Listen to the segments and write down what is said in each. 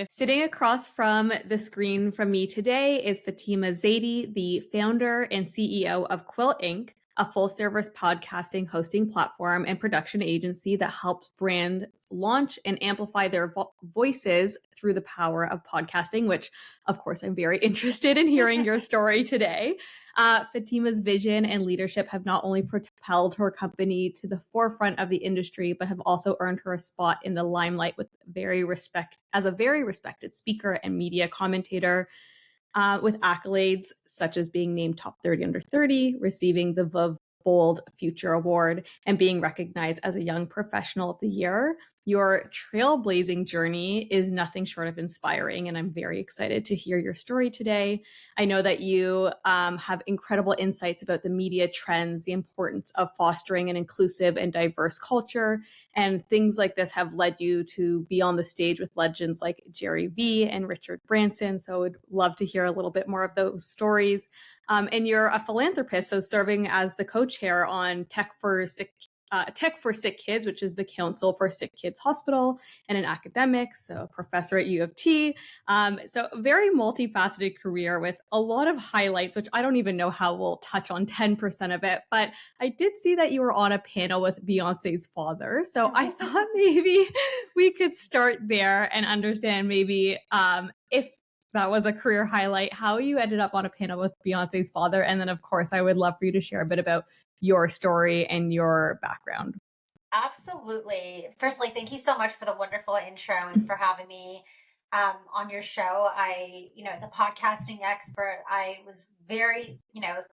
Sitting across from the screen from me today is Fatima Zaidi, the founder and CEO of Quill Inc., a full service podcasting hosting platform and production agency that helps brands launch and amplify their voices through the power of podcasting, which, of course, I'm very interested in hearing your story today. Fatima's vision and leadership have not only propelled her company to the forefront of the industry, but have also earned her a spot in the limelight as a very respected speaker and media commentator, with accolades such as being named top 30 under 30, receiving the Veuve Bold Future Award, and being recognized as a young professional of the year. Your trailblazing journey is nothing short of inspiring, and I'm very excited to hear your story today. I know that you have incredible insights about the media trends, the importance of fostering an inclusive and diverse culture, and things like this have led you to be on the stage with legends like Jerry V and Richard Branson. So I would love to hear a little bit more of those stories. And you're a philanthropist, so serving as the co-chair on Tech for Sick Kids, which is the Council for Sick Kids Hospital, and an academic, so a professor at U of T. So a very multifaceted career with a lot of highlights, which I don't even know how we'll touch on 10% of it. But I did see that you were on a panel with Beyonce's father. So I thought maybe we could start there and understand maybe if that was a career highlight, how you ended up on a panel with Beyonce's father. And then, of course, I would love for you to share a bit about your story and your background. Absolutely. Firstly, thank you so much for the wonderful intro and for having me on your show. As a podcasting expert, I was very,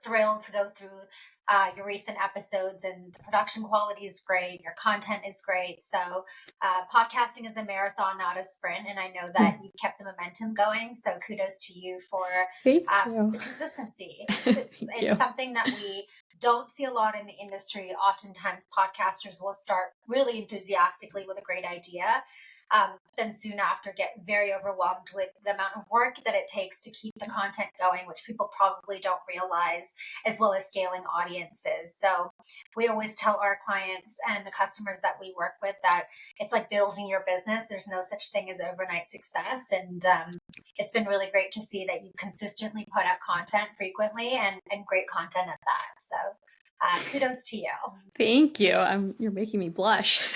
thrilled to go through your recent episodes, and the production quality is great. Your content is great. So podcasting is a marathon, not a sprint. And I know that you've kept the momentum going. So kudos to you for the consistency. It's something that we don't see a lot in the industry. Oftentimes podcasters will start really enthusiastically with a great idea. Then soon after get very overwhelmed with the amount of work that it takes to keep the content going, which people probably don't realize, as well as scaling audiences. So we always tell our clients and the customers that we work with that it's like building your business. There's no such thing as overnight success. And it's been really great to see that you consistently put out content frequently and great content at that. So kudos to you. Thank you. You're making me blush.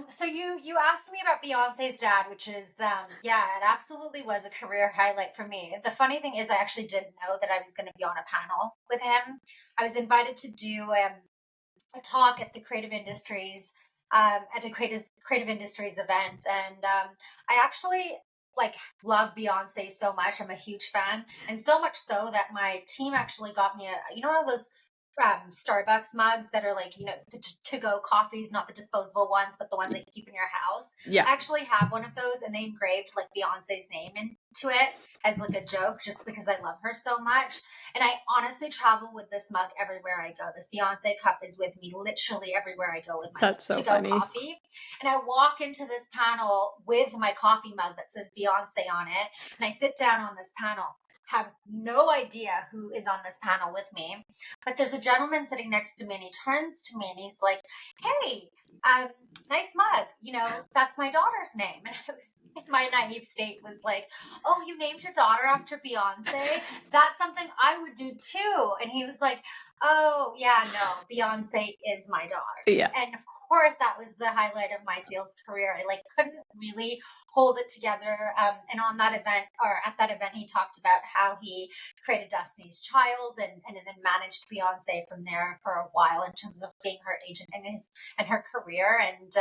So you asked me about Beyonce's dad, which is, it absolutely was a career highlight for me. The funny thing is I actually didn't know that I was going to be on a panel with him. I was invited to do a talk at the creative industries, at a creative industries event. And I actually love Beyonce so much. I'm a huge fan. And so much so that my team actually got me those Starbucks mugs that are the to-go coffees, not the disposable ones, but the ones that you keep in your house. Yeah. I actually have one of those, and they engraved Beyonce's name into it as a joke, just because I love her so much. And I honestly travel with this mug everywhere I go. This Beyonce cup is with me literally everywhere I go with my to-go coffee. And I walk into this panel with my coffee mug that says Beyonce on it, and I sit down on this panel. Have no idea who is on this panel with me, but there's a gentleman sitting next to me, and he turns to me and he's like, "Hey, nice mug. That's my daughter's name." And I was, in my naive state, was like, "Oh, you named your daughter after Beyonce? That's something I would do too." And he was like, "Oh yeah, no, Beyonce is my daughter." Yeah. And of course, that was the highlight of my sales career. I couldn't really hold it together. And on that event, or at that event, he talked about how he created Destiny's Child and then managed Beyonce from there for a while in terms of being her agent and her career. And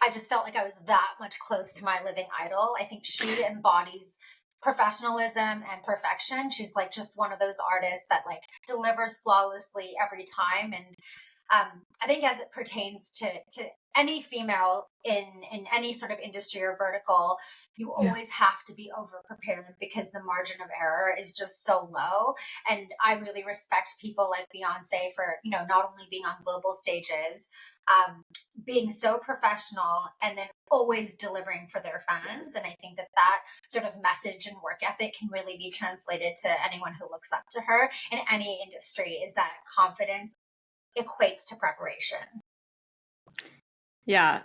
I just felt like I was that much close to my living idol. I think she embodies professionalism and perfection. She's just one of those artists that delivers flawlessly every time. And I think as it pertains to any female in any sort of industry or vertical, you always have to be over prepared because the margin of error is just so low. And I really respect people like Beyonce for, not only being on global stages, being so professional and then always delivering for their fans. And I think that sort of message and work ethic can really be translated to anyone who looks up to her in any industry, is that confidence equates to preparation. Yeah,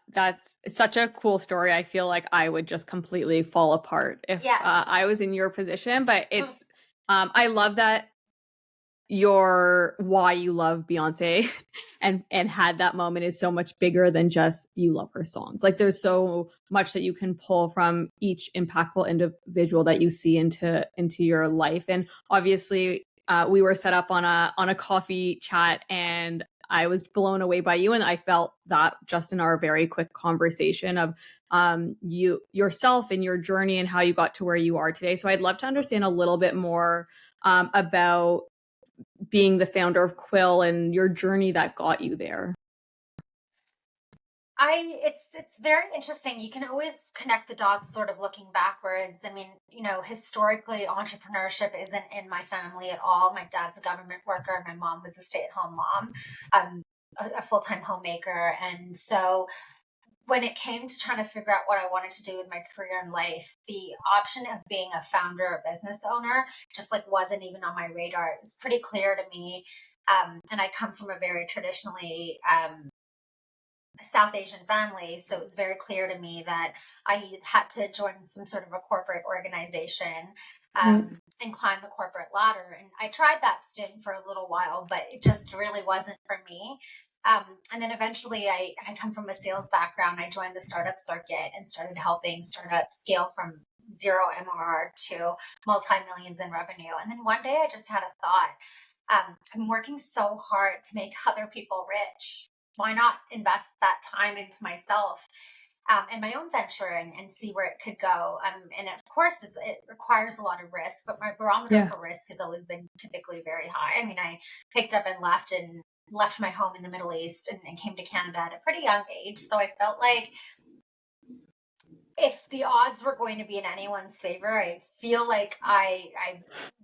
that's such a cool story. I feel like I would just completely fall apart if Yes. I was in your position. But I love that your why you love Beyonce and had that moment is so much bigger than just you love her songs. Like there's so much that you can pull from each impactful individual that you see into your life. And obviously, we were set up on a coffee chat, and I was blown away by you, and I felt that just in our very quick conversation of you yourself and your journey and how you got to where you are today. So I'd love to understand a little bit more about being the founder of Quill and your journey that got you there. It's very interesting. You can always connect the dots sort of looking backwards. I mean, historically entrepreneurship isn't in my family at all. My dad's a government worker and my mom was a stay-at-home mom, a full-time homemaker. And so when it came to trying to figure out what I wanted to do with my career in life, the option of being a founder or business owner just like wasn't even on my radar. It was pretty clear to me. And I come from a very traditionally South Asian family. So it was very clear to me that I had to join some sort of a corporate organization and climb the corporate ladder. And I tried that stint for a little while, but it just really wasn't for me. And then eventually I come from a sales background. I joined the startup circuit and started helping startups scale from zero MRR to multi-millions in revenue. And then one day I just had a thought. I'm working so hard to make other people rich. Why not invest that time into myself and my own venture and see where it could go? And of course, it requires a lot of risk, but my barometer for risk has always been typically very high. I mean, I picked up and left my home in the Middle East and came to Canada at a pretty young age. So I felt like if the odds were going to be in anyone's favor, I feel like I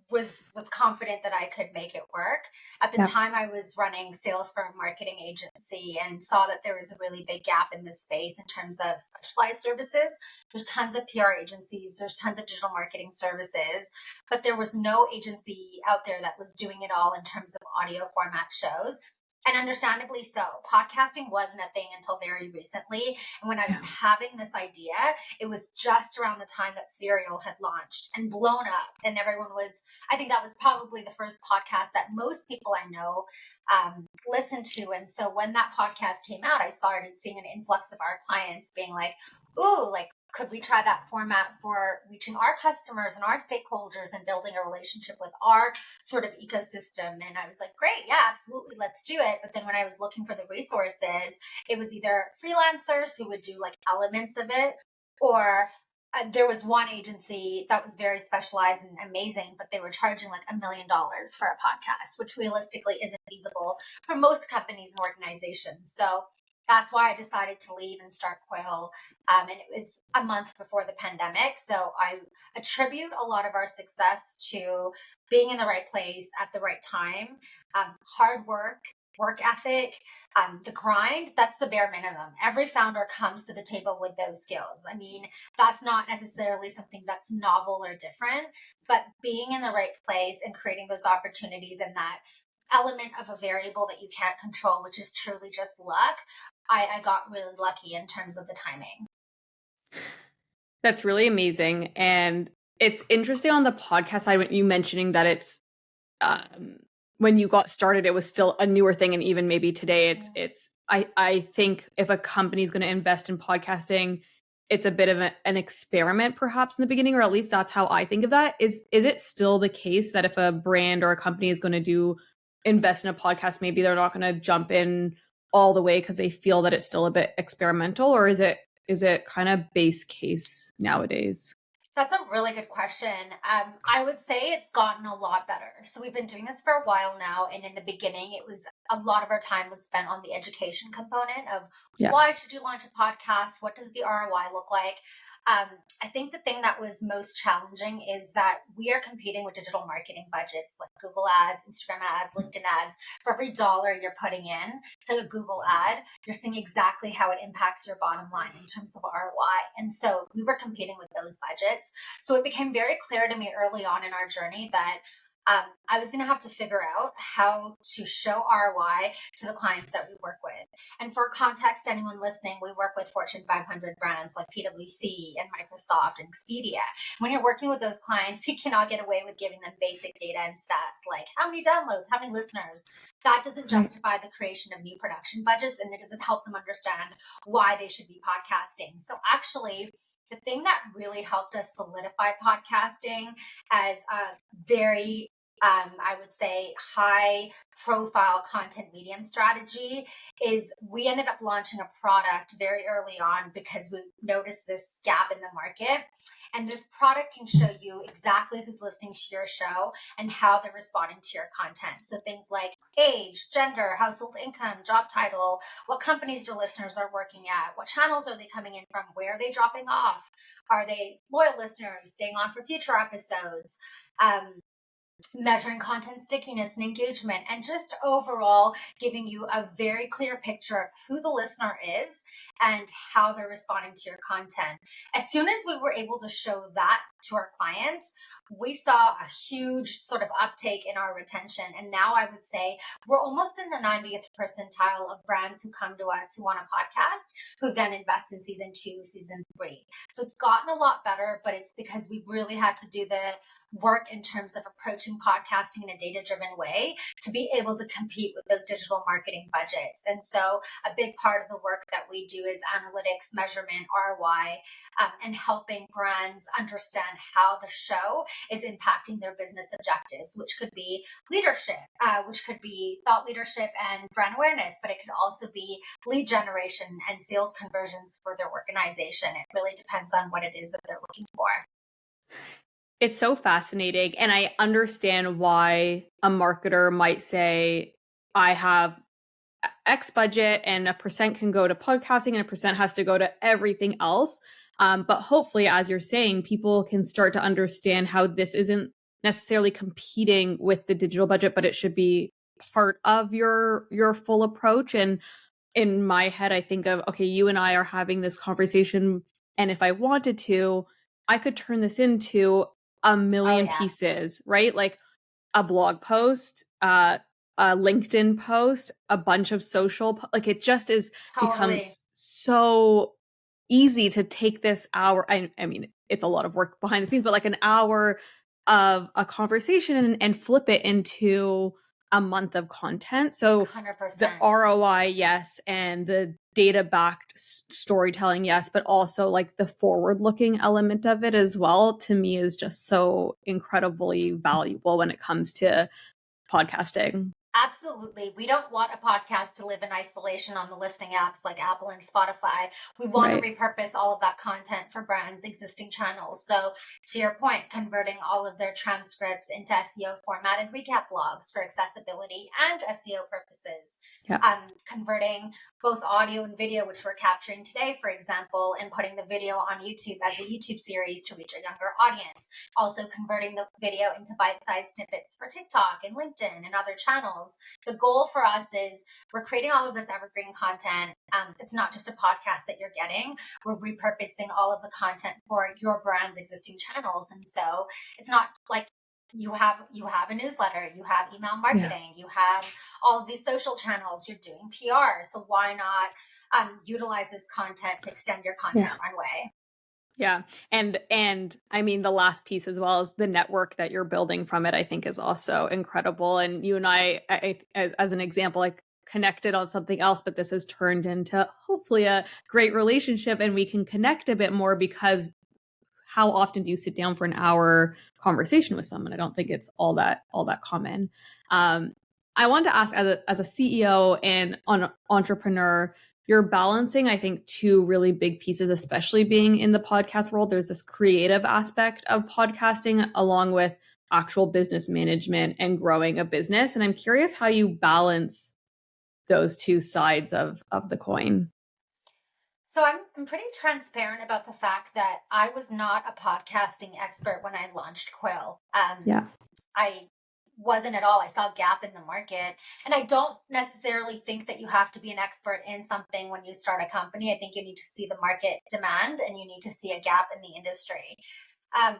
was confident that I could make it work. At the time, I was running sales for a marketing agency and saw that there was a really big gap in this space in terms of specialized services. There's tons of PR agencies, there's tons of digital marketing services, but there was no agency out there that was doing it all in terms of audio format shows. And understandably so. Podcasting wasn't a thing until very recently. And when I was having this idea, it was just around the time that Serial had launched and blown up. And everyone was, I think that was probably the first podcast that most people I know listened to. And so when that podcast came out, I started seeing an influx of our clients being like, ooh, like, could we try that format for reaching our customers and our stakeholders and building a relationship with our sort of ecosystem? And I was like, great, yeah, absolutely, let's do it. But then when I was looking for the resources, it was either freelancers who would do like elements of it, or there was one agency that was very specialized and amazing, but they were charging like $1 million for a podcast, which realistically isn't feasible for most companies and organizations. So that's why I decided to leave and start Quill. And it was a month before the pandemic. So I attribute a lot of our success to being in the right place at the right time, hard work ethic, the grind. That's the bare minimum. Every founder comes to the table with those skills. I mean, that's not necessarily something that's novel or different, but being in the right place and creating those opportunities and that element of a variable that you can't control, which is truly just luck. I got really lucky in terms of the timing. That's really amazing. And it's interesting on the podcast side, you mentioning that it's when you got started, it was still a newer thing. And even maybe today I think if a company is going to invest in podcasting, it's a bit of an experiment perhaps in the beginning, or at least that's how I think of that. Is it still the case that if a brand or a company is going to invest in a podcast, maybe they're not going to jump in all the way because they feel that it's still a bit experimental, or is it kind of base case nowadays? That's a really good question. I would say it's gotten a lot better. So we've been doing this for a while now. And in the beginning, it was a lot of our time was spent on the education component of why should you launch a podcast? What does the ROI look like? I think the thing that was most challenging is that we are competing with digital marketing budgets like Google ads, Instagram ads, LinkedIn ads. For every dollar you're putting in to a Google ad, you're seeing exactly how it impacts your bottom line in terms of ROI. And so we were competing with those budgets. So it became very clear to me early on in our journey that I was going to have to figure out how to show ROI to the clients that we work with. And for context, anyone listening, we work with Fortune 500 brands like PwC and Microsoft and Expedia. When you're working with those clients, you cannot get away with giving them basic data and stats like how many downloads, how many listeners. That doesn't justify the creation of new production budgets, and it doesn't help them understand why they should be podcasting. So actually, the thing that really helped us solidify podcasting as a very I would say high profile content medium strategy is we ended up launching a product very early on because we noticed this gap in the market. And this product can show you exactly who's listening to your show and how they're responding to your content. So things like age, gender, household income, job title, what companies your listeners are working at, what channels are they coming in from, where are they dropping off, are they loyal listeners, staying on for future episodes, measuring content stickiness and engagement, and just overall giving you a very clear picture of who the listener is and how they're responding to your content. As soon as we were able to show that to our clients, we saw a huge sort of uptake in our retention. And now I would say we're almost in the 90th percentile of brands who come to us who want a podcast, who then invest in season 2, season 3. So it's gotten a lot better, but it's because we really had to do the work in terms of approaching podcasting in a data-driven way to be able to compete with those digital marketing budgets. And so a big part of the work that we do is analytics, measurement, ROI, and helping brands understand how the show is impacting their business objectives, which could be leadership, which could be thought leadership and brand awareness, but it could also be lead generation and sales conversions for their organization. It really depends on what it is that they're looking for. It's so fascinating. And I understand why a marketer might say, I have X budget and a percent can go to podcasting and a percent has to go to everything else. But hopefully, as you're saying, people can start to understand how this isn't necessarily competing with the digital budget, but it should be part of your full approach. And in my head, I think of, okay, you and I are having this conversation, and if I wanted to, I could turn this into a million pieces, right? Like a blog post, a LinkedIn post, a bunch of social, like it just is becomes so easy to take this hour. I mean, it's a lot of work behind the scenes, but like an hour of a conversation and flip it into a month of content. So 100%. the ROI, yes, and the data-backed storytelling, yes, but also like the forward-looking element of it as well, to me is just so incredibly valuable when it comes to podcasting. Absolutely. We don't want a podcast to live in isolation on the listening apps like Apple and Spotify. We want to repurpose all of that content for brands' existing channels. So to your point, converting all of their transcripts into SEO formatted recap blogs for accessibility and SEO purposes. Converting both audio and video, which we're capturing today, for example, and putting the video on YouTube as a YouTube series to reach a younger audience. Also converting the video into bite-sized snippets for TikTok and LinkedIn and other channels. The goal for us is we're creating all of this evergreen content. It's not just a podcast that you're getting. We're repurposing all of the content for your brand's existing channels. And so it's not like you have a newsletter, you have email marketing, you have all of these social channels, you're doing PR. So why not utilize this content to extend your content runway? Yeah. And I mean, the last piece as well is the network that you're building from it, I think is also incredible. And you and I as an example, like connected on something else, but this has turned into hopefully a great relationship and we can connect a bit more because how often do you sit down for an hour conversation with someone? I don't think it's all that common. I wanted to ask as a CEO and an entrepreneur, you're balancing, I think, two really big pieces, especially being in the podcast world. There's this creative aspect of podcasting along with actual business management and growing a business. And I'm curious how you balance those two sides of the coin. So I'm pretty transparent about the fact that I was not a podcasting expert when I launched Quill. I wasn't at all. I saw a gap in the market. And I don't necessarily think that you have to be an expert in something when you start a company. I think you need to see the market demand and you need to see a gap in the industry.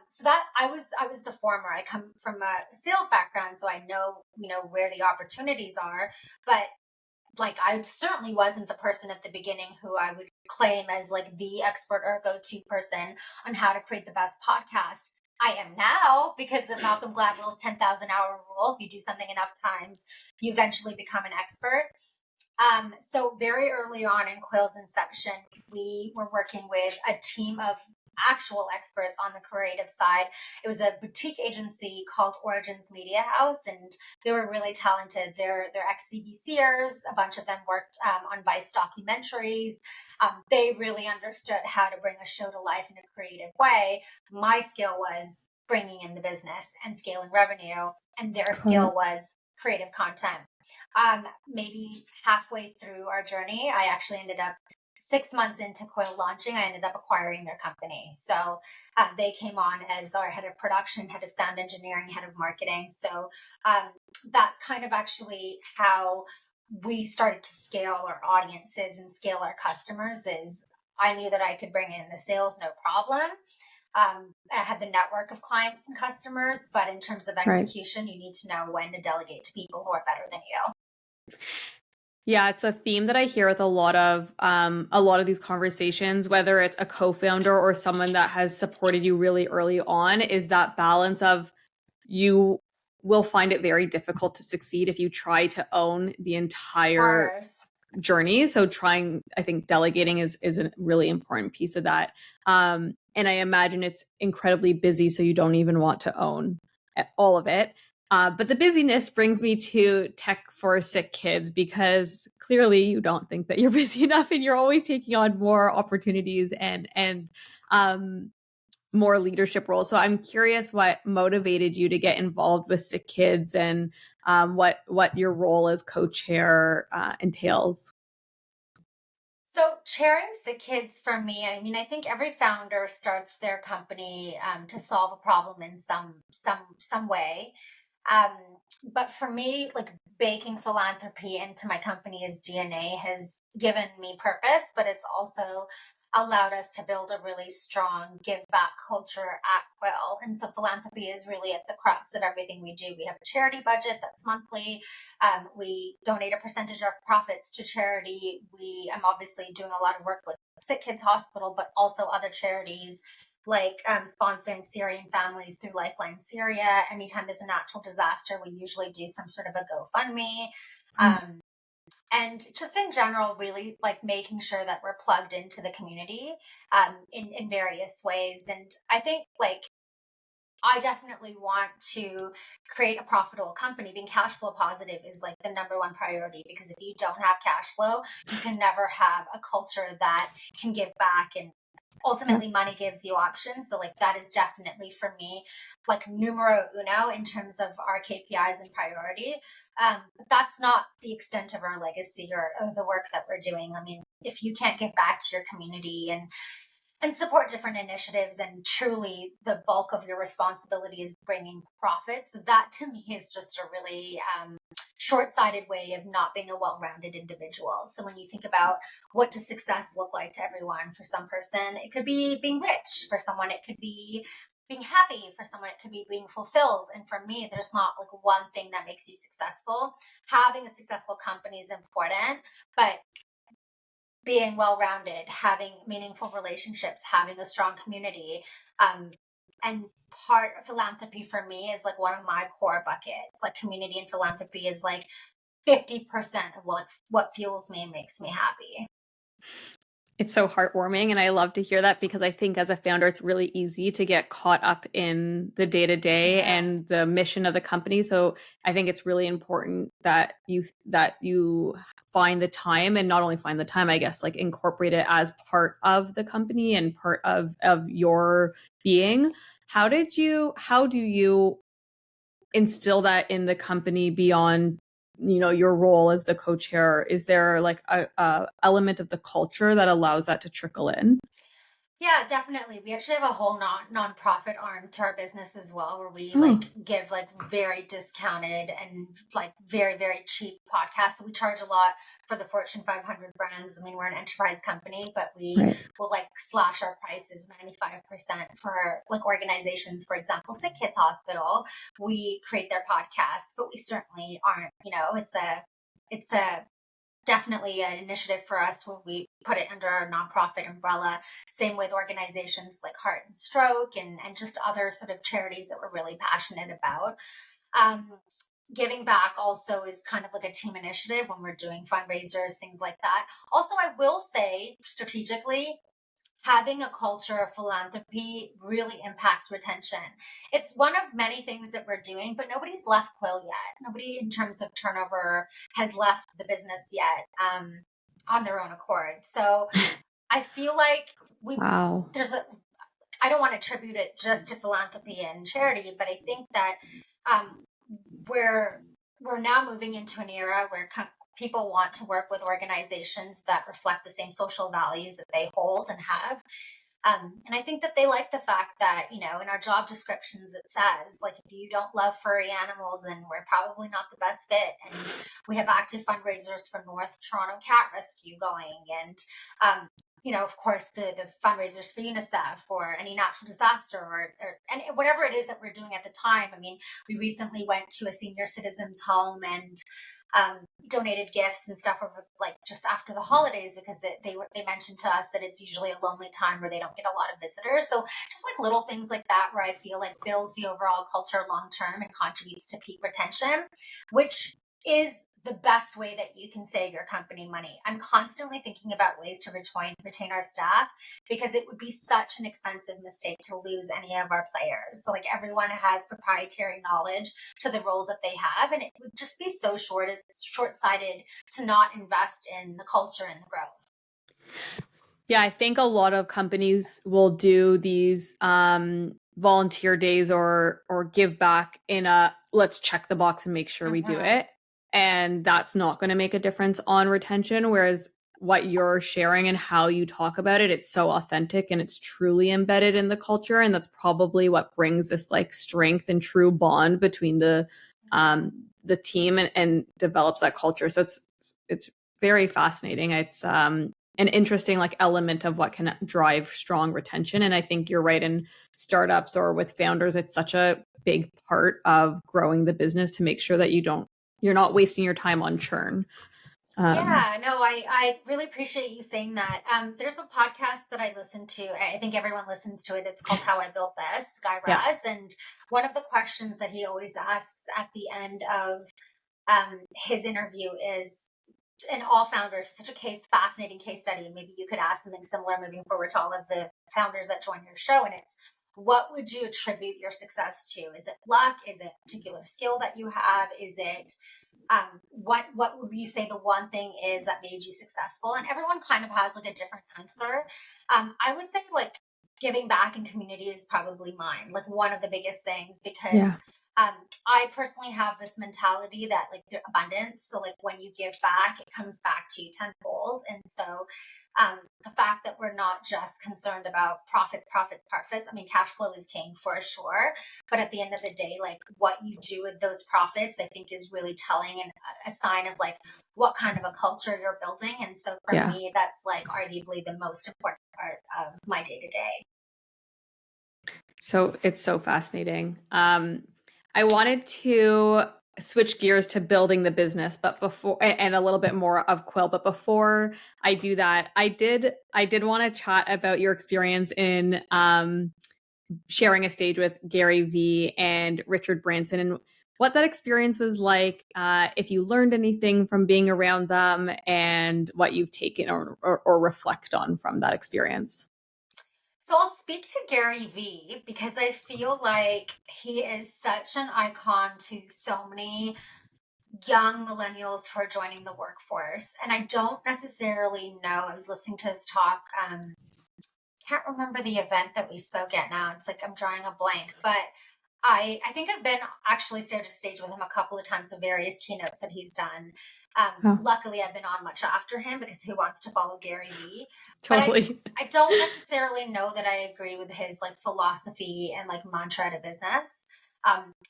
So that I was the former. I come from a sales background, so I know, where the opportunities are. But like, I certainly wasn't the person at the beginning who I would claim as like the expert or go-to person on how to create the best podcast. I am now, because of Malcolm Gladwell's 10,000 hour rule. If you do something enough times, you eventually become an expert. So very early on in Quill's inception, we were working with a team of actual experts on the creative side. It was a boutique agency called Origins Media House, and they were really talented. They're ex-CBCers. A bunch of them worked on Vice documentaries. They really understood how to bring a show to life in a creative way. My skill was bringing in the business and scaling revenue, and their skill was creative content. Maybe halfway through our journey, I actually ended up 6 months into Quill launching, I ended up acquiring their company. So they came on as our head of production, head of sound engineering, head of marketing. So that's kind of actually how we started to scale our audiences and scale our customers. Is I knew that I could bring in the sales, no problem. I had the network of clients and customers, but in terms of execution, you need to know when to delegate to people who are better than you. Yeah, it's a theme that I hear with a lot of these conversations, whether it's a co-founder or someone that has supported you really early on, is that balance of you will find it very difficult to succeed if you try to own the entire journey. So I think delegating is a really important piece of that. And I imagine it's incredibly busy, so you don't even want to own all of it. But the busyness brings me to tech for sick kids, because clearly you don't think that you're busy enough, and you're always taking on more opportunities and more leadership roles. So I'm curious what motivated you to get involved with sick kids, and what your role as co-chair entails. So chairing sick kids for me, I mean, I think every founder starts their company to solve a problem in some way. But for me, like, baking philanthropy into my company's DNA has given me purpose, but it's also allowed us to build a really strong give back culture at Quill. And so philanthropy is really at the crux of everything we do. We have a charity budget that's monthly. We donate a percentage of profits to charity. I'm obviously doing a lot of work with Sick Kids Hospital, but also other charities, like sponsoring Syrian families through Lifeline Syria. Anytime there's a natural disaster, we usually do some sort of a GoFundMe. And just in general, really like making sure that we're plugged into the community in various ways. And I think, like, I definitely want to create a profitable company. Being cash flow positive is like the number one priority, because if you don't have cash flow, you can never have a culture that can give back, and ultimately money gives you options. So like, that is definitely for me like numero uno in terms of our KPIs and priority. But that's not the extent of our legacy or the work that we're doing. I mean, if you can't give back to your community and support different initiatives, and truly the bulk of your responsibility is bringing profits, that to me is just a really short-sighted way of not being a well-rounded individual. So when you think about what does success look like to everyone, for some person it could be being rich, for someone it could be being happy, for someone it could be being fulfilled. And for me, there's not like one thing that makes you successful. Having a successful company is important, but being well-rounded, having meaningful relationships, having a strong community, and part of philanthropy for me is like one of my core buckets. Like, community and philanthropy is like 50% of what fuels me and makes me happy. It's so heartwarming, and I love to hear that, because I think as a founder, it's really easy to get caught up in the day-to-day and the mission of the company. So I think it's really important that you find the time, and not only find the time, I guess, like incorporate it as part of the company and part of your being. How do you instill that in the company beyond your role as the co-chair? Is there like a element of the culture that allows that to trickle in? Yeah, definitely. We actually have a whole nonprofit arm to our business as well, where we Oh, like give like very discounted and like very, very cheap podcasts. So we charge a lot for the Fortune 500 brands. I mean, we're an enterprise company, but we right. will like slash our prices 95% for like organizations, for example, Sick Kids Hospital. We create their podcasts, but we certainly aren't, it's a definitely an initiative for us when we put it under our nonprofit umbrella. Same with organizations like Heart and Stroke and just other sort of charities that we're really passionate about. Um, Giving back also is kind of like a team initiative when we're doing fundraisers, things like that. Also, I will say strategically, having a culture of philanthropy really impacts retention. It's one of many things that we're doing, but nobody's left Quill yet. Nobody, in terms of turnover, has left the business yet on their own accord. So I feel like we Wow. there's a I don't want to attribute it just to philanthropy and charity, but I think that um, we're we're now moving into an era where people want to work with organizations that reflect the same social values that they hold and have. And I think that they like the fact that, in our job descriptions, it says, like, if you don't love furry animals, then we're probably not the best fit. And we have active fundraisers for North Toronto Cat Rescue going. And, of course, the fundraisers for UNICEF or any natural disaster or and whatever it is that we're doing at the time. I mean, we recently went to a senior citizens home and donated gifts and stuff over like just after the holidays because they mentioned to us that it's usually a lonely time where they don't get a lot of visitors. So just like little things like that where I feel like builds the overall culture long term and contributes to peak retention, which is the best way that you can save your company money. I'm constantly thinking about ways to retain our staff because it would be such an expensive mistake to lose any of our players. So like everyone has proprietary knowledge to the roles that they have, and it would just be so short-sighted to not invest in the culture and the growth. Yeah, I think a lot of companies will do these volunteer days or give back in a let's check the box and make sure we do Mm-hmm. it. And that's not going to make a difference on retention. Whereas what you're sharing and how you talk about it, it's so authentic and it's truly embedded in the culture. And that's probably what brings this like strength and true bond between the team and develops that culture. So it's very fascinating. It's an interesting like element of what can drive strong retention. And I think you're right, in startups or with founders, it's such a big part of growing the business to make sure that you're not wasting your time on churn. Yeah, no, I really appreciate you saying that. There's a podcast that I listen to. I think everyone listens to it. It's called How I Built This, Guy Yeah. Raz. And one of the questions that he always asks at the end of his interview is, and all founders, such a fascinating case study. Maybe you could ask something similar moving forward to all of the founders that join your show. And it's, what would you attribute your success to? Is it luck? Is it a particular skill that you have? Is it what would you say the one thing is that made you successful? And everyone kind of has like a different answer. I would say like giving back in community is probably mine, like one of the biggest things because Yeah. um, I personally have this mentality that like the abundance. So like when you give back, it comes back to you tenfold. And so the fact that we're not just concerned about profits. I mean, cash flow is king for sure. But at the end of the day, like what you do with those profits, I think is really telling and a sign of like what kind of a culture you're building. And so for Yeah. me, that's like arguably the most important part of my day to day. So it's so fascinating. I wanted to switch gears to building the business, but before and a little bit more of Quill, but before I do that, I did want to chat about your experience in sharing a stage with Gary Vee and Richard Branson and what that experience was like, if you learned anything from being around them and what you've taken or reflect on from that experience. So I'll speak to Gary Vee because I feel like he is such an icon to so many young millennials who are joining the workforce. And I don't necessarily know. I was listening to his talk. Can't remember the event that we spoke at now. It's like I'm drawing a blank, but I think I've been actually stage to stage with him a couple of times of various keynotes that he's done. Oh, Luckily, I've been on much after him because who wants to follow Gary Vee? But totally. I don't necessarily know that I agree with his like philosophy and like mantra to business.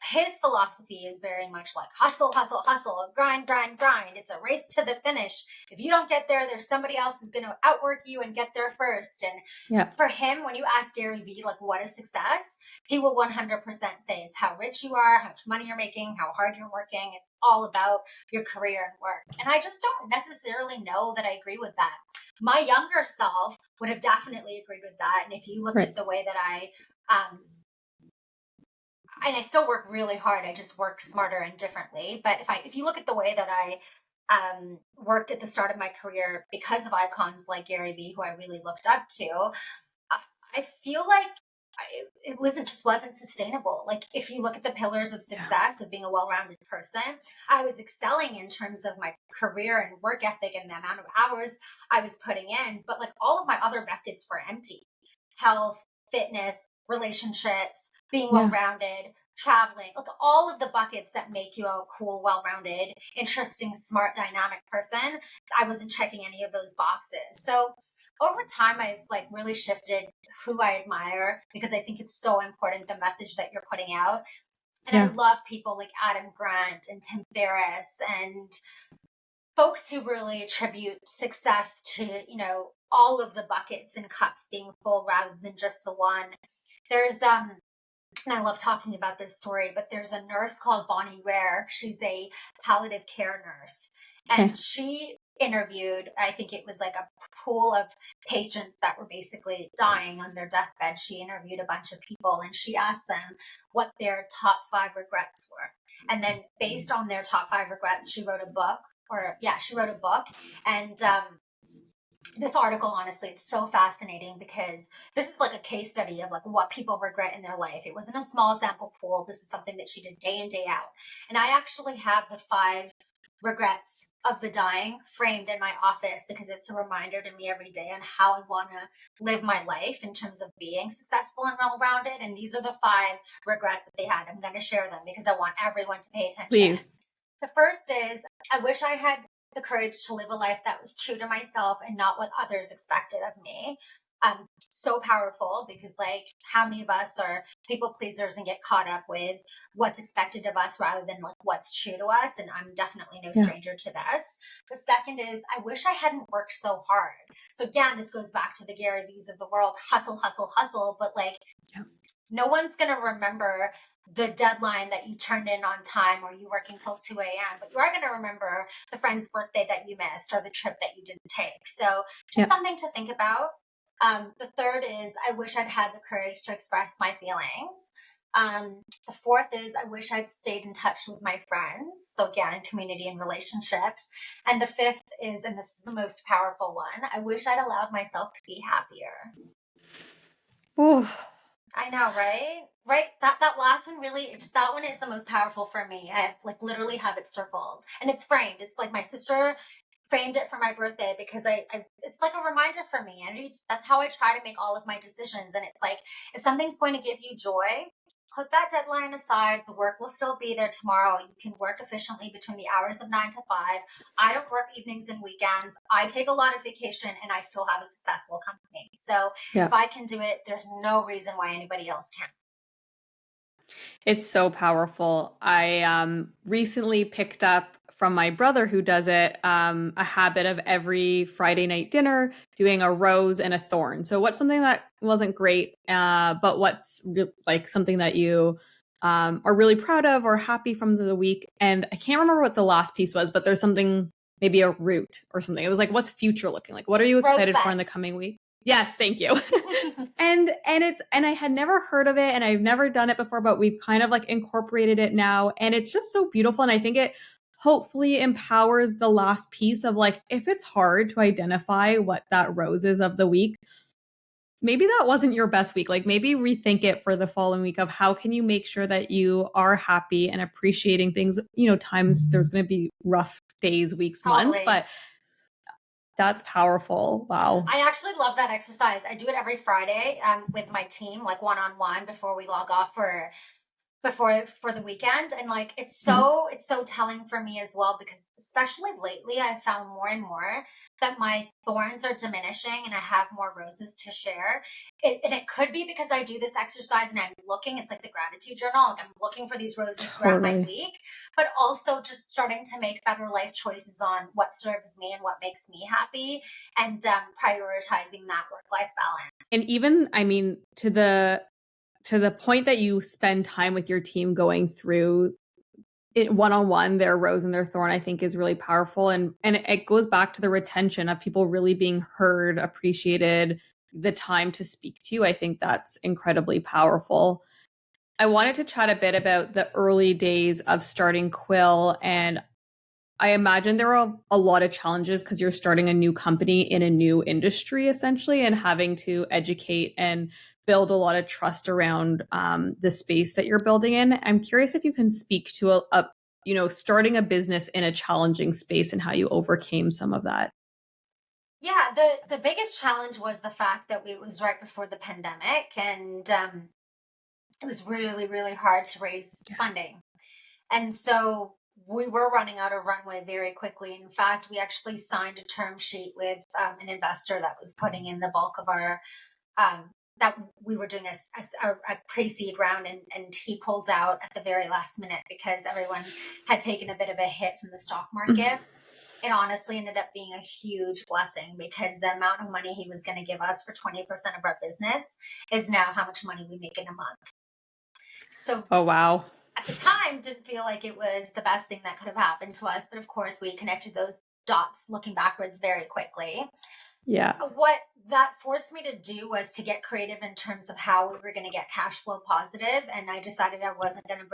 His philosophy is very much like hustle, hustle, hustle, grind, grind, grind. It's a race to the finish. If you don't get there, there's somebody else who's going to outwork you and get there first. And Yeah. for him, when you ask Gary Vee, like, what is success? He will 100% say it's how rich you are, how much money you're making, how hard you're working. It's all about your career and work. And I just don't necessarily know that I agree with that. My younger self would have definitely agreed with that. And if you looked Right. at the way that and I still work really hard. I just work smarter and differently. But if you look at the way that I worked at the start of my career because of icons like Gary Vee, who I really looked up to, I feel like it wasn't sustainable. Like if you look at the pillars of success of being a well-rounded person, I was excelling in terms of my career and work ethic and the amount of hours I was putting in, but like all of my other buckets were empty. Health, fitness, relationships, being Yeah. well-rounded, traveling, like all of the buckets that make you a cool, well-rounded, interesting, smart, dynamic person. I wasn't checking any of those boxes. So over time, I've like really shifted who I admire because I think it's so important, the message that you're putting out. And I Yeah. love people like Adam Grant and Tim Ferriss and folks who really attribute success to, all of the buckets and cups being full rather than just the one. There's and I love talking about this story, but there's a nurse called Bonnie Ware. She's a palliative care nurse. Okay. And she interviewed, I think it was like a pool of patients that were basically dying on their deathbed. She interviewed a bunch of people and she asked them what their top 5 regrets were. And then based on their top 5 regrets, she wrote a book. She wrote a book. And this article, honestly, it's so fascinating because this is like a case study of like what people regret in their life. It wasn't a small sample pool. This is something that she did day in, day out. And I actually have the 5 regrets of the dying framed in my office because it's a reminder to me every day on how I want to live my life in terms of being successful and well-rounded. And these are the 5 regrets that they had. I'm going to share them because I want everyone to pay attention. Please. The first is, I wish I had the courage to live a life that was true to myself and not what others expected of me. So powerful because like how many of us are people pleasers and get caught up with what's expected of us rather than like what's true to us. And I'm definitely no stranger to this. The second is I wish I hadn't worked so hard. So again, this goes back to the Gary Vee's of the world, hustle, hustle, hustle. But like no one's going to remember the deadline that you turned in on time or you working till 2 a.m. But you are going to remember the friend's birthday that you missed or the trip that you didn't take. So just something to think about. The third is I wish I'd had the courage to express my feelings. The fourth is I wish I'd stayed in touch with my friends. So again, community and relationships. And the fifth is, and this is the most powerful one, I wish I'd allowed myself to be happier. Ooh. I know, right? Right. That last one really, that one is the most powerful for me. I like literally have it circled and it's framed. It's like my sister framed it for my birthday because I it's like a reminder for me. And that's how I try to make all of my decisions. And it's like, if something's going to give you joy, put that deadline aside. The work will still be there tomorrow. You can work efficiently between the hours of 9 to 5. I don't work evenings and weekends. I take a lot of vacation and I still have a successful company. So if I can do it, there's no reason why anybody else can't. It's so powerful. I recently picked up from my brother who does it a habit of every Friday night dinner doing a rose and a thorn. So what's something that wasn't great, but what's like something that you are really proud of or happy from the week. And I can't remember what the last piece was, but there's something, maybe a root or something. It was like, what's future looking like? What are you excited for in the coming week? Yes, thank you. and I had never heard of it and I've never done it before, but we've kind of like incorporated it now. And it's just so beautiful. And I think it hopefully empowers the last piece of like, if it's hard to identify what that rose is of the week, maybe that wasn't your best week. Like maybe rethink it for the following week of how can you make sure that you are happy and appreciating things. You know, times there's going to be rough days, weeks, months, but that's powerful. Wow. I actually love that exercise. I do it every Friday with my team, like one-on-one before we log off for for the weekend. And like, it's so telling for me as well, because especially lately, I've found more and more that my thorns are diminishing and I have more roses to share. And it could be because I do this exercise and I'm looking, it's like the gratitude journal. Like I'm looking for these roses throughout my week, but also just starting to make better life choices on what serves me and what makes me happy, and prioritizing that work-life balance. And even, I mean, to the point that you spend time with your team going through it one-on-one, their rose and their thorn, I think is really powerful. And it goes back to the retention of people really being heard, appreciated, the time to speak to you. I think that's incredibly powerful. I wanted to chat a bit about the early days of starting Quill. And I imagine there are a lot of challenges because you're starting a new company in a new industry, essentially, and having to educate and build a lot of trust around the space that you're building in. I'm curious if you can speak to starting a business in a challenging space and how you overcame some of that. Yeah, the biggest challenge was the fact that it was right before the pandemic, and it was really, really hard to raise funding. And so we were running out of runway very quickly. In fact, we actually signed a term sheet with an investor that was putting in the bulk of our, that we were doing a pre-seed round, and he pulls out at the very last minute because everyone had taken a bit of a hit from the stock market. It honestly ended up being a huge blessing, because the amount of money he was going to give us for 20% of our business is now how much money we make in a month. So, oh, wow. At the time, didn't feel like it was the best thing that could have happened to us. But of course, we connected those dots looking backwards very quickly. Yeah. What that forced me to do was to get creative in terms of how we were going to get cash flow positive. And I decided I wasn't going to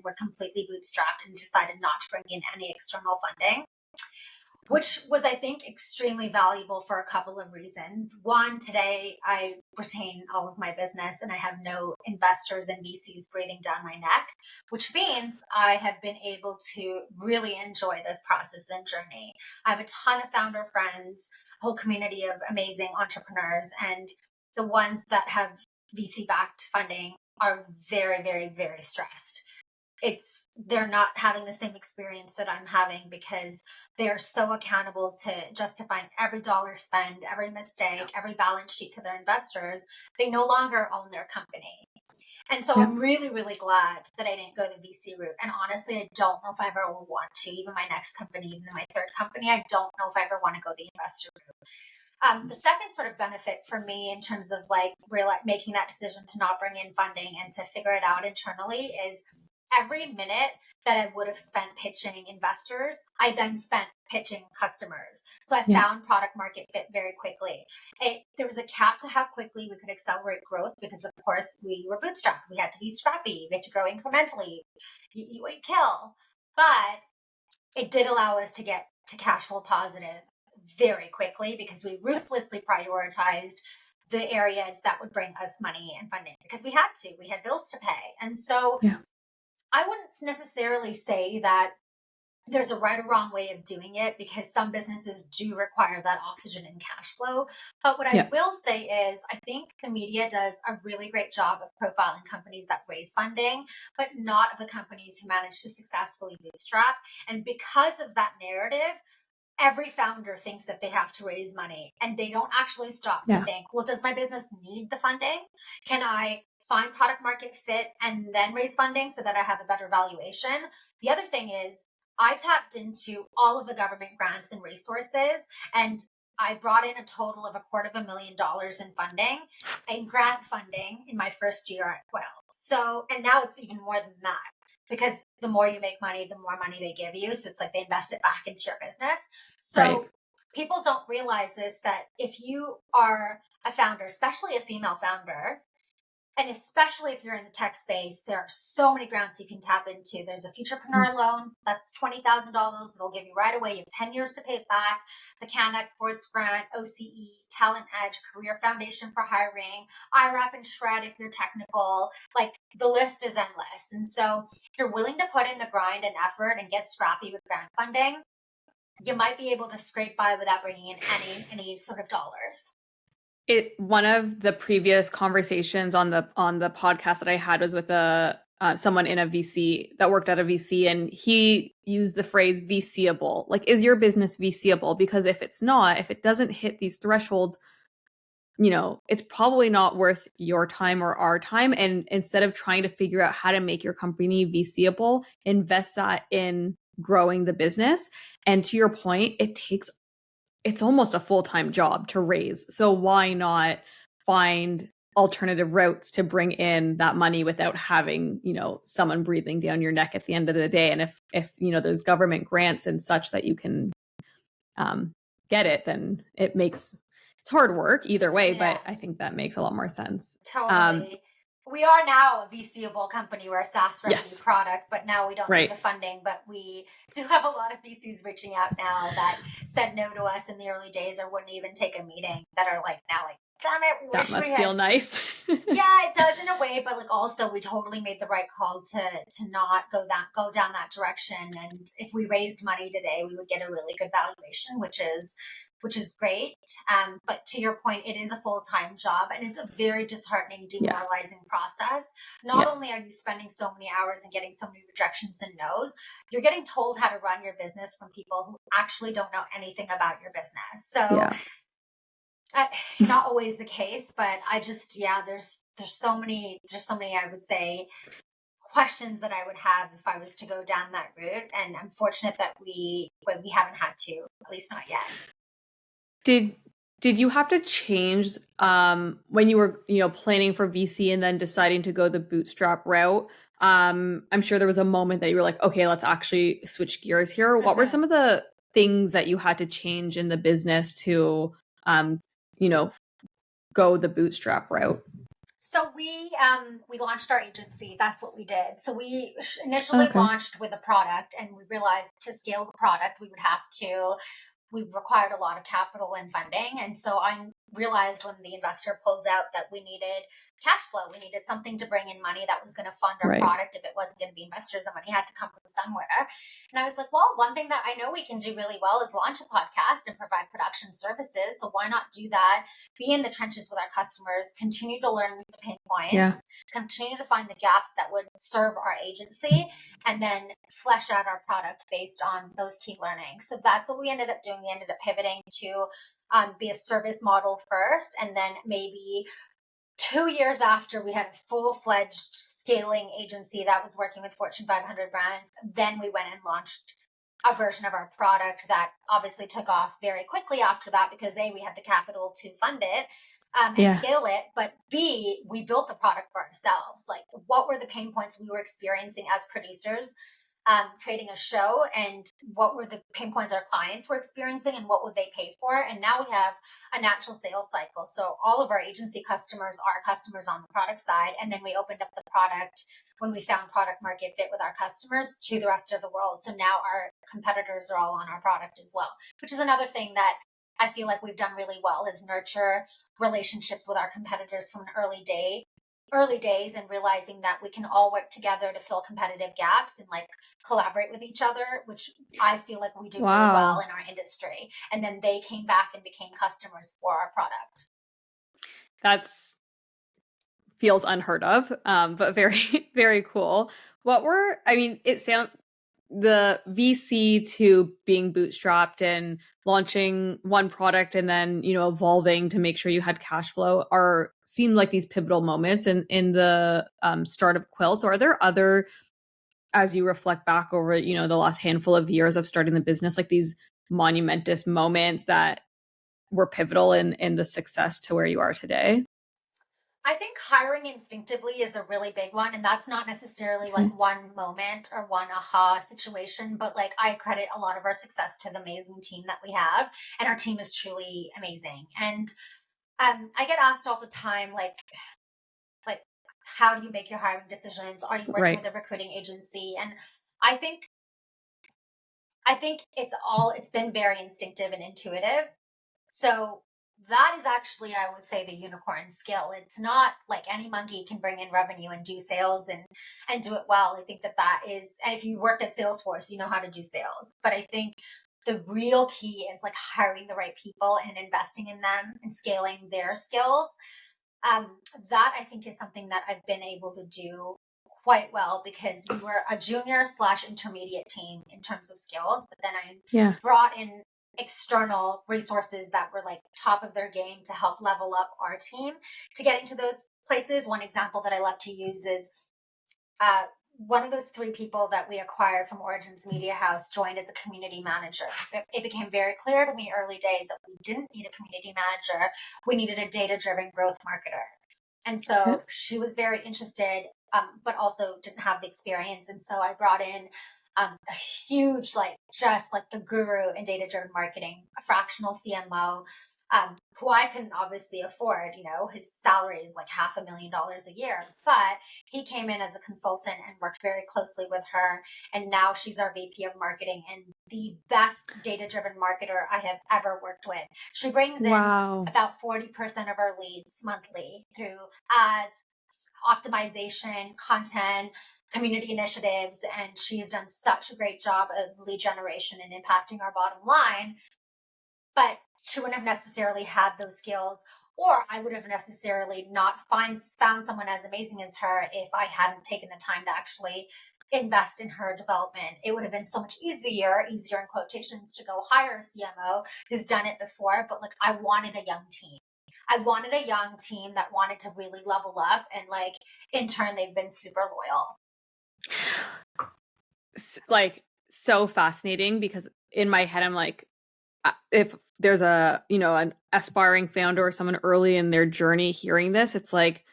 we're completely bootstrapped, and decided not to bring in any external funding, which was, I think, extremely valuable for a couple of reasons. One, today I retain all of my business and I have no investors and VCs breathing down my neck, which means I have been able to really enjoy this process and journey. I have a ton of founder friends, a whole community of amazing entrepreneurs, and the ones that have VC backed funding are very, very, very stressed. They're not having the same experience that I'm having, because they are so accountable to justifying every dollar spent, every mistake, every balance sheet to their investors. They no longer own their company. And so I'm really, really glad that I didn't go the VC route. And honestly, I don't know if I ever will want to. Even my next company, even my third company, I don't know if I ever want to go the investor route. The second sort of benefit for me in terms of like making that decision to not bring in funding and to figure it out internally is every minute that I would have spent pitching investors, I then spent pitching customers. So I found product market fit very quickly. There was a cap to how quickly we could accelerate growth, because of course we were bootstrapped. We had to be scrappy. We had to grow incrementally. You would kill. But it did allow us to get to cash flow positive very quickly, because we ruthlessly prioritized the areas that would bring us money and funding, because we had bills to pay. And so I wouldn't necessarily say that there's a right or wrong way of doing it, because some businesses do require that oxygen and cash flow. But what I will say is, I think the media does a really great job of profiling companies that raise funding, but not of the companies who manage to successfully bootstrap. And because of that narrative, every founder thinks that they have to raise money, and they don't actually stop to think, well, does my business need the funding? Can I find product market fit and then raise funding so that I have a better valuation? The other thing is, I tapped into all of the government grants and resources, and I brought in a total of $250,000 in funding, in grant funding, in my first year at Quill. So, and now it's even more than that, because the more you make money, the more money they give you. So it's like they invest it back into your business. So people don't realize this, that if you are a founder, especially a female founder, and especially if you're in the tech space, there are so many grants you can tap into. There's a Futurepreneur loan that's $20,000 that'll give you right away. You have 10 years to pay it back. The Can Exports grant, OCE, Talent Edge, Career Foundation for hiring, IRAP and Shred if you're technical. Like, the list is endless. And so if you're willing to put in the grind and effort and get scrappy with grant funding, you might be able to scrape by without bringing in any sort of dollars. One of the previous conversations on the podcast that I had was with a someone in a VC that worked at a VC, and he used the phrase VCable. Like, is your business VCable? Because if it's not, if it doesn't hit these thresholds, it's probably not worth your time or our time. And instead of trying to figure out how to make your company VCable, invest that in growing the business. And to your point, it's almost a full-time job to raise. So why not find alternative routes to bring in that money without having, someone breathing down your neck at the end of the day? And if there's government grants and such that you can get it, then it's hard work either way, but I think that makes a lot more sense. Totally. We are now a VCable company. We're a SaaS revenue product, but now we don't need the funding. But we do have a lot of VCs reaching out now that said no to us in the early days or wouldn't even take a meeting, that are like, now like, damn it, that must feel nice. Yeah, it does in a way, but like also we totally made the right call to not go down that direction. And if we raised money today, we would get a really good valuation, which is great. But to your point, it is a full-time job, and it's a very disheartening, demoralizing process. Not only are you spending so many hours and getting so many rejections and no's, you're getting told how to run your business from people who actually don't know anything about your business. So not always the case, but I just, there's so many, I would say, questions that I would have if I was to go down that route. And I'm fortunate that we haven't had to, at least not yet. Did you have to change when you were, planning for VC and then deciding to go the bootstrap route? I'm sure there was a moment that you were like, okay, let's actually switch gears here. What were some of the things that you had to change in the business to, go the bootstrap route? So we launched our agency. That's what we did. So we initially launched with a product, and we realized to scale the product, we required a lot of capital and funding. And so I realized when the investor pulled out that we needed cash flow. We needed something to bring in money that was going to fund our product. If it wasn't going to be investors, the money had to come from somewhere. And I was like, well, one thing that I know we can do really well is launch a podcast and provide production services. So why not do that? Be in the trenches with our customers, continue to learn the pain points, continue to find the gaps that would serve our agency, and then flesh out our product based on those key learnings. So that's what we ended up doing. We ended up pivoting to be a service model first, and then maybe 2 years after we had a full-fledged scaling agency that was working with Fortune 500 brands, then we went and launched a version of our product that obviously took off very quickly after that, because A, we had the capital to fund it and scale it, but B, we built the product for ourselves. Like, what were the pain points we were experiencing as producers creating a show, and what were the pain points our clients were experiencing, and what would they pay for? And now we have a natural sales cycle. So all of our agency customers are customers on the product side. And then we opened up the product when we found product market fit with our customers to the rest of the world. So now our competitors are all on our product as well, which is another thing that I feel like we've done really well, is nurture relationships with our competitors from an early days, and realizing that we can all work together to fill competitive gaps and like collaborate with each other, which I feel like we do really well in our industry. And then they came back and became customers for our product. That's feels unheard of, but very, very cool. It sounds, the VC to being bootstrapped and launching one product and then, evolving to make sure you had cash flow seem like these pivotal moments in the start of Quill. So are there other, as you reflect back over, the last handful of years of starting the business, like these monumentous moments that were pivotal in the success to where you are today? I think hiring instinctively is a really big one. And that's not necessarily like one moment or one aha situation, but like I credit a lot of our success to the amazing team that we have. And our team is truly amazing. And I get asked all the time, like, how do you make your hiring decisions? Are you working with a recruiting agency? And I think it's been very instinctive and intuitive. So that is actually, I would say, the unicorn skill. It's not like any monkey can bring in revenue and do sales and do it well. I think that is, and if you worked at Salesforce, you know how to do sales. But I think the real key is like hiring the right people and investing in them and scaling their skills. That I think is something that I've been able to do quite well because we were a junior / intermediate team in terms of skills, but then I brought in external resources that were like top of their game to help level up our team to get into those places. One example that I love to use is one of those 3 people that we acquired from Origins Media House joined as a community manager. It became very clear to me early days that we didn't need a community manager. We needed a data-driven growth marketer. And so she was very interested, but also didn't have the experience. And so I brought in a huge, just like the guru in data-driven marketing, a fractional CMO, who I couldn't obviously afford. His salary is like $500,000 a year, but he came in as a consultant and worked very closely with her. And now she's our VP of marketing and the best data-driven marketer I have ever worked with. She brings in about 40% of our leads monthly through ads, optimization, content, community initiatives, and she's done such a great job of lead generation and impacting our bottom line. But she wouldn't have necessarily had those skills, or I would have necessarily not found someone as amazing as her if I hadn't taken the time to actually invest in her development. It would have been so much easier in quotations, to go hire a CMO who's done it before. But I wanted a young team. I wanted a young team that wanted to really level up, and in turn, they've been super loyal. So fascinating, because in my head, I'm like, if there's an aspiring founder or someone early in their journey hearing this, it's like,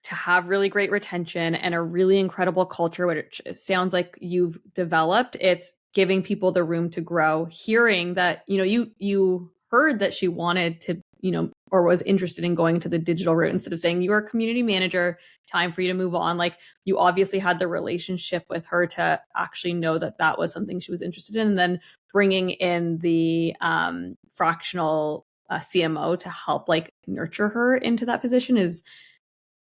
to have really great retention and a really incredible culture, which it sounds like you've developed, it's giving people the room to grow, hearing that, you heard that she wanted to, or was interested in going into the digital route, instead of saying, you're a community manager, time for you to move on. You obviously had the relationship with her to actually know that that was something she was interested in. And then bringing in the fractional CMO to help nurture her into that position is,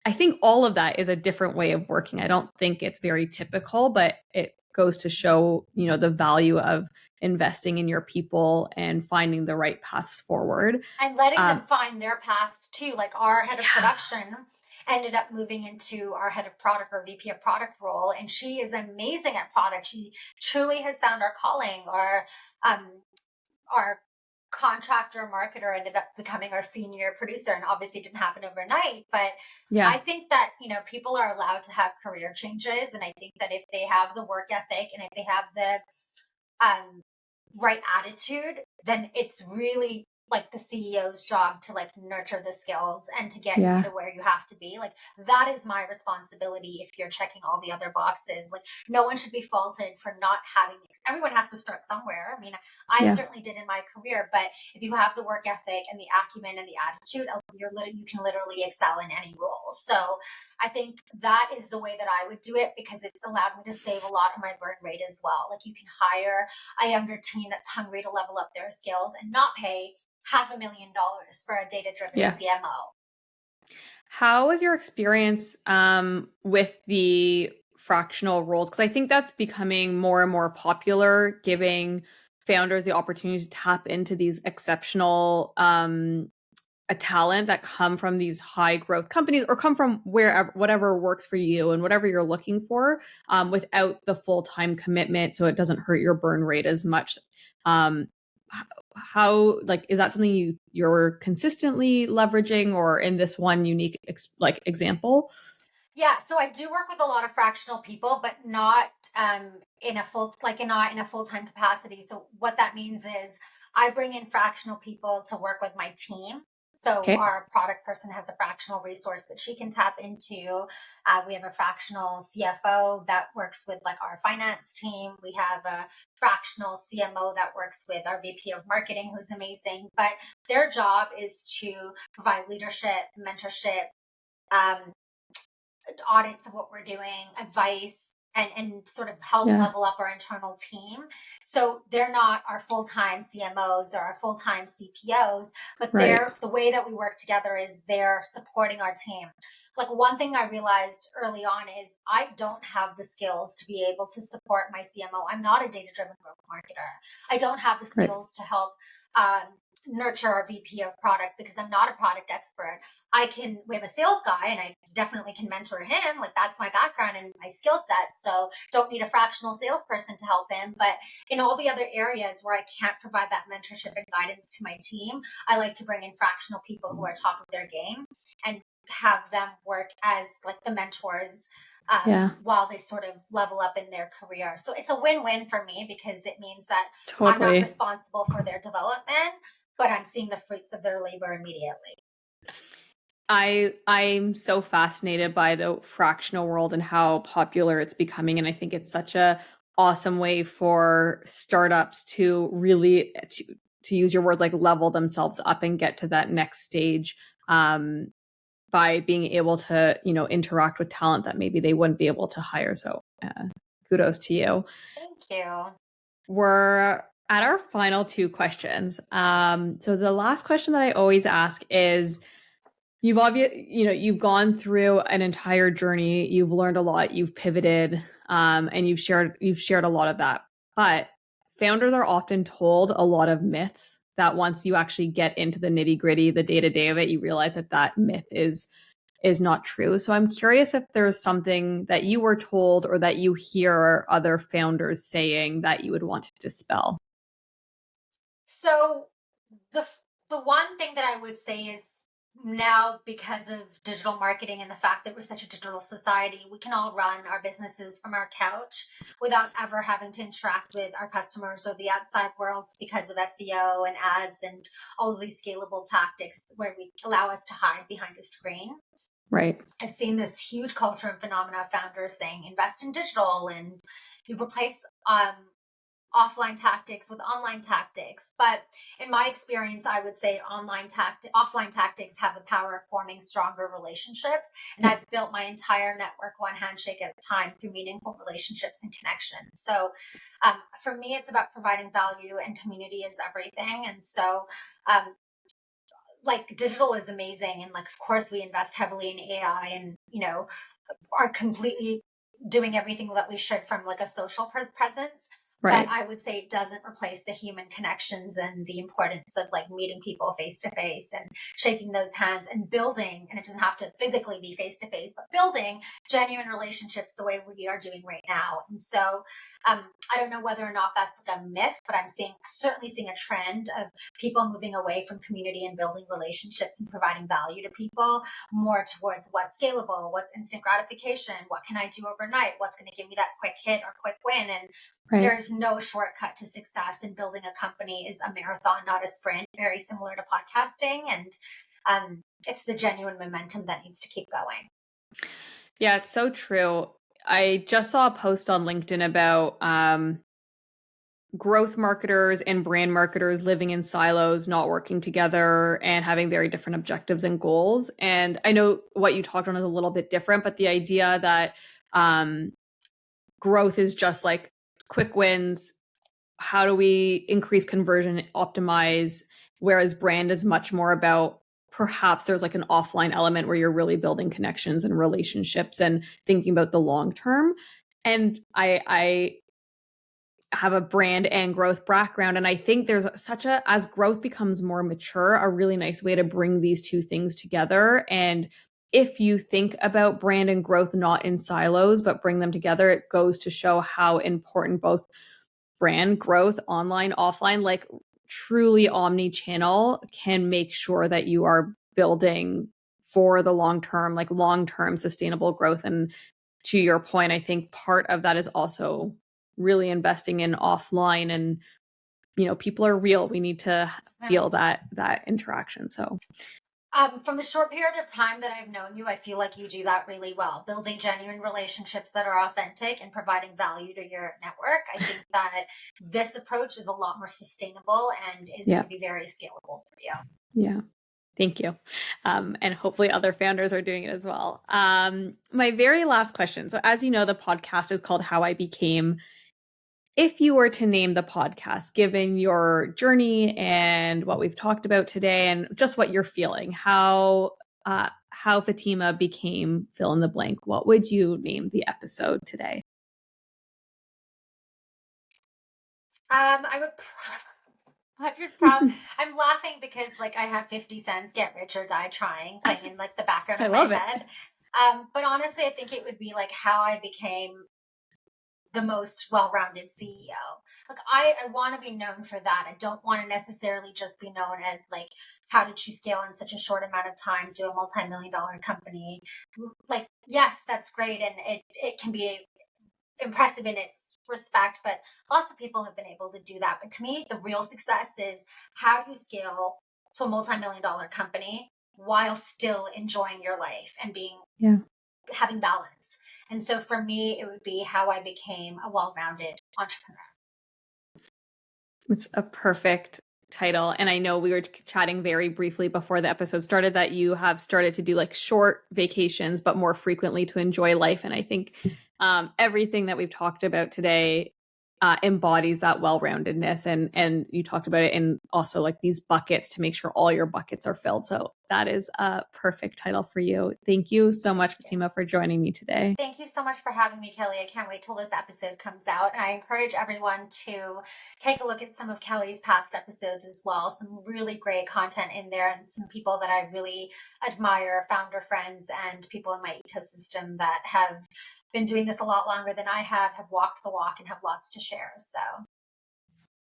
I think all of that is a different way of working. I don't think it's very typical, but it goes to show, the value of investing in your people and finding the right paths forward. And letting them find their paths too. Our head of production ended up moving into our head of product or VP of product role. And she is amazing at product. She truly has found our calling. Our contractor marketer ended up becoming our senior producer, and obviously didn't happen overnight. But I think that, people are allowed to have career changes. And I think that if they have the work ethic and if they have the right attitude, then it's really the CEO's job to nurture the skills and to get you to where you have to be. That is my responsibility. If you're checking all the other boxes, no one should be faulted for not having, everyone has to start somewhere. I mean, I certainly did in my career, but if you have the work ethic and the acumen and the attitude, you can literally excel in any role. So I think that is the way that I would do it, because it's allowed me to save a lot of my burn rate as well. You can hire a younger team that's hungry to level up their skills and not pay $500,000 for a data-driven CMO. How was your experience with the fractional roles? Because I think that's becoming more and more popular, giving founders the opportunity to tap into these exceptional a talent that come from these high growth companies, or come from whatever works for you and whatever you're looking for, without the full-time commitment, so it doesn't hurt your burn rate as much. How is that something you're consistently leveraging, or in this one unique example? Yeah, so I do work with a lot of fractional people, but not in a full-time capacity. So what that means is I bring in fractional people to work with my team. So our product person has a fractional resource that she can tap into. We have a fractional CFO that works with our finance team. We have a fractional CMO that works with our VP of marketing, who's amazing. But their job is to provide leadership, mentorship, audits of what we're doing, advice, and sort of help level up our internal team. So they're not our full-time CMOs or our full-time CPOs, but the way that we work together is they're supporting our team. One thing I realized early on is I don't have the skills to be able to support my CMO. I'm not a data-driven growth marketer. I don't have the skills to help nurture our VP of product because I'm not a product expert. We have a sales guy and I definitely can mentor him. Like that's my background and my skill set. So don't need a fractional salesperson to help him. But in all the other areas where I can't provide that mentorship and guidance to my team, I like to bring in fractional people who are top of their game and have them work as like the mentors while they sort of level up in their career. So it's a win-win for me because it means that I'm not responsible for their development, but I'm seeing the fruits of their labor immediately. I'm so fascinated by the fractional world and how popular it's becoming. And I think it's such a awesome way for startups to really, to use your words, like level themselves up and get to that next stage by being able to, interact with talent that maybe they wouldn't be able to hire. So kudos to you. Thank you. We're at our final two questions. So the last question that I always ask is, you've gone through an entire journey, you've learned a lot, you've pivoted, and you've shared a lot of that. But founders are often told a lot of myths that once you actually get into the nitty-gritty, the day-to-day of it, you realize that myth is not true. So I'm curious if there's something that you were told or that you hear other founders saying that you would want to dispel. So the one thing that I would say is now, because of digital marketing and the fact that we're such a digital society, we can all run our businesses from our couch without ever having to interact with our customers or the outside world because of SEO and ads and all of these scalable tactics where we allow us to hide behind a screen. Right. I've seen this huge culture and phenomena of founders saying invest in digital and you replace offline tactics with online tactics. But in my experience, I would say offline tactics have the power of forming stronger relationships. And I've built my entire network one handshake at a time through meaningful relationships and connections. So for me, it's about providing value, and community is everything. And so like digital is amazing. And like, of course, we invest heavily in AI and, are completely doing everything that we should from like a social presence. Right. But I would say it doesn't replace the human connections and the importance of like meeting people face to face and shaking those hands and building. And it doesn't have to physically be face to face, but building genuine relationships the way we are doing right now. And so I don't know whether or not that's like a myth, but I'm certainly seeing a trend of people moving away from community and building relationships and providing value to people more towards what's scalable, what's instant gratification, what can I do overnight, what's going to give me that quick hit or quick win. And there's no shortcut to success, and building a company is a marathon, not a sprint, very similar to podcasting. And it's the genuine momentum that needs to keep going. Yeah, it's so true. I just saw a post on LinkedIn about growth marketers and brand marketers living in silos, not working together, and having very different objectives and goals. And I know what you talked on is a little bit different, but the idea that growth is just like quick wins, how do we increase conversion, optimize, whereas brand is much more about perhaps there's like an offline element where you're really building connections and relationships and thinking about the long term. And I have a brand and growth background, and I think there's as growth becomes more mature, a really nice way to bring these two things together. And if you think about brand and growth not in silos but bring them together, it goes to show how important both brand growth, online, offline, like truly omni-channel, can make sure that you are building for the long term, like long-term sustainable growth. And to your point, I think part of that is also really investing in offline, and people are real. We need to feel that interaction. So from the short period of time that I've known you, I feel like you do that really well, building genuine relationships that are authentic and providing value to your network. I think that this approach is a lot more sustainable and is going to be very scalable for you. Yeah. Thank you. And hopefully other founders are doing it as well. My very last question. So as you know, the podcast is called How I Became. If you were to name the podcast, given your journey and what we've talked about today and just what you're feeling, how Fatima became fill in the blank, what would you name the episode today? I would 100 proud. I'm laughing because like I have 50 cents, get rich or die trying, playing in like the background I of my love it. head. But honestly, I think it would be like how I became the most well-rounded CEO. Like I want to be known for that. I don't want to necessarily just be known as like, how did she scale in such a short amount of time, do a multi-million dollar company? Like, yes, that's great. And it can be impressive in its respect, but lots of people have been able to do that. But to me, the real success is how do you scale to a multi-million dollar company while still enjoying your life and being having balance. And so for me, it would be how I became a well-rounded entrepreneur. It's a perfect title. And I know we were chatting very briefly before the episode started that you have started to do like short vacations, but more frequently to enjoy life. And I think everything that we've talked about today embodies that well-roundedness. And you talked about it in also like these buckets to make sure all your buckets are filled. So that is a perfect title for you. Thank you so much, Fatima, for joining me today. Thank you so much for having me, Kelly. I can't wait till this episode comes out. And I encourage everyone to take a look at some of Kelly's past episodes as well. Some really great content in there and some people that I really admire, founder friends and people in my ecosystem that have been doing this a lot longer than I have walked the walk and have lots to share. So